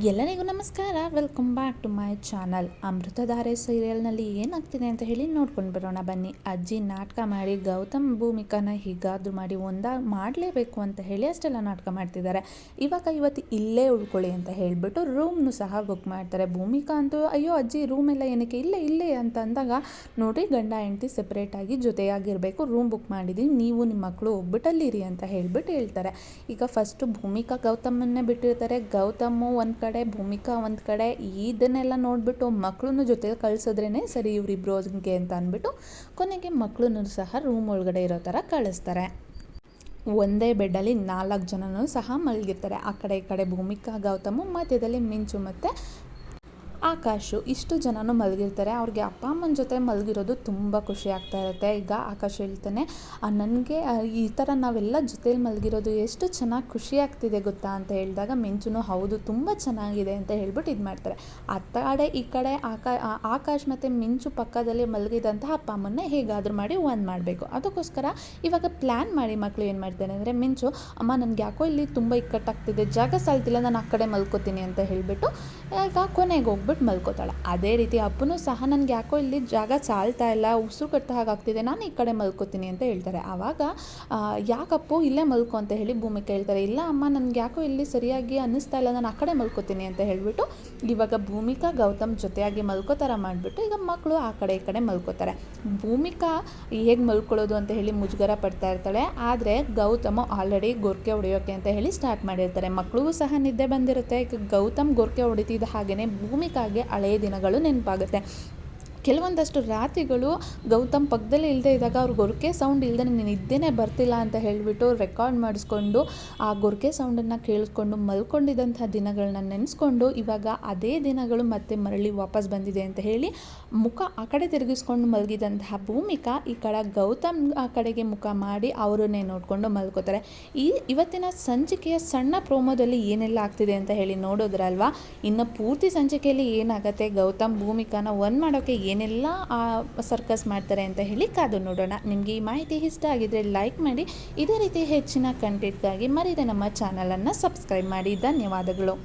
ಎಲ್ಲರಿಗೂ ನಮಸ್ಕಾರ. Welcome back to my channel. Amruthadhaare ಸೀರಿಯಲ್ನಲ್ಲಿ ಏನಾಗ್ತಿದೆ ಅಂತ ಹೇಳಿ ನೋಡ್ಕೊಂಡು ಬರೋಣ ಬನ್ನಿ. ಅಜ್ಜಿ ನಾಟಕ ಮಾಡಿ ಗೌತಮ್ ಭೂಮಿಕಾನ ಹೀಗಾದರೂ ಮಾಡಿ ಮಾಡಲೇಬೇಕು ಅಂತ ಹೇಳಿ ಅಷ್ಟೆಲ್ಲ ನಾಟಕ ಮಾಡ್ತಿದ್ದಾರೆ. ಇವತ್ತು ಇಲ್ಲೇ ಉಳ್ಕೊಳ್ಳಿ ಅಂತ ಹೇಳಿಬಿಟ್ಟು ರೂಮ್ನು ಸಹ ಬುಕ್ ಮಾಡ್ತಾರೆ. ಭೂಮಿಕಾ ಅಂತೂ ಅಯ್ಯೋ ಅಜ್ಜಿ ರೂಮೆಲ್ಲ ಏನಕ್ಕೆ ಇಲ್ಲೇ ಅಂತ ಅಂದಾಗ, ನೋಡಿ ಗಂಡ ಹೆಂಡತಿ ಸೆಪ್ರೇಟಾಗಿ ಜೊತೆಯಾಗಿರಬೇಕು, ರೂಮ್ ಬುಕ್ ಮಾಡಿದ್ದೀವಿ, ನೀವು ನಿಮ್ಮ ಮಕ್ಕಳು ಹೋಗ್ಬಿಟ್ಟು ಅಲ್ಲಿರಿ ಅಂತ ಹೇಳ್ತಾರೆ. ಈಗ ಫಸ್ಟು ಭೂಮಿಕಾ ಗೌತಮನ್ನೇ ಬಿಟ್ಟಿರ್ತಾರೆ. ಗೌತಮು ಒಂದು ಕಡೆ, ಭೂಮಿಕಾ ಒಂದು ಕಡೆ. ಇದನ್ನೆಲ್ಲ ನೋಡಿಬಿಟ್ಟು ಮಕ್ಕಳನ್ನು ಜೊತೆಲಿ ಕಳಿಸಿದ್ರೇ ಸರಿ ಇವರಿಬ್ರೋಗೆ ಅಂತ ಅಂದ್ಬಿಟ್ಟು ಕೊನೆಗೆ ಮಕ್ಕಳನ್ನು ಸಹ ರೂಮ್ ಒಳಗಡೆ ಇರೋ ಥರ ಕಳಿಸ್ತಾರೆ. ಒಂದೇ ಬೆಡ್ಡಲ್ಲಿ 4 ಜನನೂ ಸಹ ಮಲಗಿರ್ತಾರೆ. ಆ ಕಡೆ ಈ ಕಡೆ ಭೂಮಿಕಾ, ಗೌತಮು, ಮಧ್ಯದಲ್ಲಿ ಮಿಂಚು ಮತ್ತು ಆಕಾಶು, ಇಷ್ಟು ಜನನೂ ಮಲಗಿರ್ತಾರೆ. ಅವ್ರಿಗೆ ಅಪ್ಪ ಅಮ್ಮನ ಜೊತೆ ಮಲಗಿರೋದು ತುಂಬ ಖುಷಿ ಆಗ್ತಾ ಇರುತ್ತೆ. ಈಗ ಆಕಾಶ್ ಹೇಳ್ತಾನೆ, ನನಗೆ ಈ ಥರ ನಾವೆಲ್ಲ ಜೊತೇಲಿ ಮಲಗಿರೋದು ಎಷ್ಟು ಚೆನ್ನಾಗಿ ಖುಷಿ ಆಗ್ತಿದೆ ಗೊತ್ತಾ ಅಂತ ಹೇಳಿದಾಗ, ಮಿಂಚುನು ಹೌದು ತುಂಬ ಚೆನ್ನಾಗಿದೆ ಅಂತ ಹೇಳ್ಬಿಟ್ಟು ಇದು ಮಾಡ್ತಾರೆ. ಈ ಕಡೆ ಆಕಾಶ್ ಮತ್ತು ಮಿಂಚು ಪಕ್ಕದಲ್ಲಿ ಮಲಗಿದಂತಹ ಅಪ್ಪ ಅಮ್ಮನ್ನೇ ಹೇಗಾದರೂ ಮಾಡಿ ಒಂದು ಮಾಡಬೇಕು. ಅದಕ್ಕೋಸ್ಕರ ಇವಾಗ ಪ್ಲ್ಯಾನ್ ಮಾಡಿ ಮಕ್ಕಳು ಏನು ಮಾಡ್ತಾರೆ ಅಂದರೆ, ಮಿಂಚು ಅಮ್ಮ ನನಗೆ ಯಾಕೋ ಇಲ್ಲಿ ತುಂಬ ಇಕ್ಕಟ್ಟಾಗ್ತಿದೆ, ಜಾಗ ಸಾಲ್ತಿಲ್ಲ, ನಾನು ಆ ಕಡೆ ಮಲ್ಕೋತೀನಿ ಅಂತ ಹೇಳಿಬಿಟ್ಟು ಈಗ ಕೊನೆಗೆ ಹೋಗ್ಬಿಟ್ಟು ಮಲ್ಕೋತಾಳೆ. ಅದೇ ರೀತಿ ಅಪ್ಪನೂ ಸಹ ನನಗೆ ಯಾಕೋ ಇಲ್ಲಿ ಜಾಗ ಸಾಲ್ತಾ ಇಲ್ಲ, ಉಸಿರು ಕಟ್ಟ ಹಾಗಾಗ್ತಿದೆ, ನಾನು ಈ ಕಡೆ ಮಲ್ಕೋತೀನಿ ಅಂತ ಹೇಳ್ತಾರೆ. ಆವಾಗ ಯಾಕಪ್ಪು ಇಲ್ಲೇ ಮಲ್ಕೊ ಅಂತ ಹೇಳಿ ಭೂಮಿಕಾ ಹೇಳ್ತಾರೆ. ಇಲ್ಲ ಅಮ್ಮ ನನಗೆ ಯಾಕೋ ಇಲ್ಲಿ ಸರಿಯಾಗಿ ಅನ್ನಿಸ್ತಾ ಇಲ್ಲ, ನಾನು ಆ ಕಡೆ ಮಲ್ಕೋತೀನಿ ಅಂತ ಹೇಳಿಬಿಟ್ಟು ಇವಾಗ ಭೂಮಿಕಾ ಗೌತಮ್ ಜೊತೆಯಾಗಿ ಮಲ್ಕೋ ಥರ ಮಾಡಿಬಿಟ್ಟು ಈಗ ಮಕ್ಕಳು ಆ ಕಡೆ ಈ ಕಡೆ ಮಲ್ಕೋತಾರೆ. ಭೂಮಿಕಾ ಹೇಗೆ ಮಲ್ಕೊಳ್ಳೋದು ಅಂತ ಹೇಳಿ ಮುಜುಗರ ಪಡ್ತಾ ಇರ್ತಾಳೆ. ಆದರೆ ಗೌತಮ್ ಆಲ್ರೆಡಿ ಗೊರಕೆ ಹೊಡೆಯೋಕೆ ಅಂತ ಹೇಳಿ ಸ್ಟಾರ್ಟ್ ಮಾಡಿರ್ತಾರೆ. ಮಕ್ಕಳಿಗೂ ಸಹ ನಿದ್ದೆ ಬಂದಿರುತ್ತೆ. ಈಗ ಗೌತಮ್ ಗೊರಕೆ ಹೊಡಿತಿದ್ದ ಹಾಗೆಯೇ ಭೂಮಿಕಾಗೆ ಹಳೆಯ ದಿನಗಳು ನೆನಪಾಗುತ್ತೆ. ಕೆಲವೊಂದಷ್ಟು ರಾತ್ರಿಗಳು ಗೌತಮ್ ಪಕ್ಕದಲ್ಲೇ ಇಲ್ಲದೆ ಇದ್ದಾಗ ಅವ್ರ ಗೊರಕೆ ಸೌಂಡ್ ಇಲ್ಲದೆ ನಿದ್ದೆನೇ ಬರ್ತಿಲ್ಲ ಅಂತ ಹೇಳಿಬಿಟ್ಟು ರೆಕಾರ್ಡ್ ಮಾಡಿಸ್ಕೊಂಡು ಆ ಗೊರಕೆ ಸೌಂಡನ್ನು ಕೇಳಿಸ್ಕೊಂಡು ಮಲ್ಕೊಂಡಿದ್ದಂಥ ದಿನಗಳನ್ನ ನೆನೆಸ್ಕೊಂಡು ಇವಾಗ ಅದೇ ದಿನಗಳು ಮತ್ತೆ ಮರಳಿ ವಾಪಸ್ ಬಂದಿದೆ ಅಂತ ಹೇಳಿ ಮುಖ ಆ ಕಡೆ ತಿರುಗಿಸ್ಕೊಂಡು ಮಲಗಿದಂತಹ ಭೂಮಿಕಾ ಈ ಕಡೆ ಗೌತಮ್ ಆ ಕಡೆಗೆ ಮುಖ ಮಾಡಿ ಅವರನ್ನೇ ನೋಡಿಕೊಂಡು ಮಲ್ಕೋತಾರೆ. ಇವತ್ತಿನ ಸಂಚಿಕೆಯ ಸಣ್ಣ ಪ್ರೋಮೋದಲ್ಲಿ ಏನೆಲ್ಲ ಆಗ್ತಿದೆ ಅಂತ ಹೇಳಿ ನೋಡೋದ್ರಲ್ವಾ. ಇನ್ನು ಪೂರ್ತಿ ಸಂಚಿಕೆಯಲ್ಲಿ ಏನಾಗುತ್ತೆ, ಗೌತಮ್ ಭೂಮಿಕಾನ ಮಾಡೋಕ್ಕೆ ಏನೆಲ್ಲ ಸರ್ಕಸ್ ಮಾಡ್ತಾರೆ ಅಂತ ಹೇಳಿ ಕಾದು ನೋಡೋಣ. ನಿಮಗೆ ಈ ಮಾಹಿತಿ ಇಷ್ಟ ಆಗಿದ್ರೆ ಲೈಕ್ ಮಾಡಿ. ಇದೇ ರೀತಿ ಹೆಚ್ಚಿನ ಕಂಟೆಂಟ್ಗಾಗಿ ಮರೀದೆ ನಮ್ಮ ಚಾನಲನ್ನು ಸಬ್ಸ್ಕ್ರೈಬ್ ಮಾಡಿ. ಧನ್ಯವಾದಗಳು.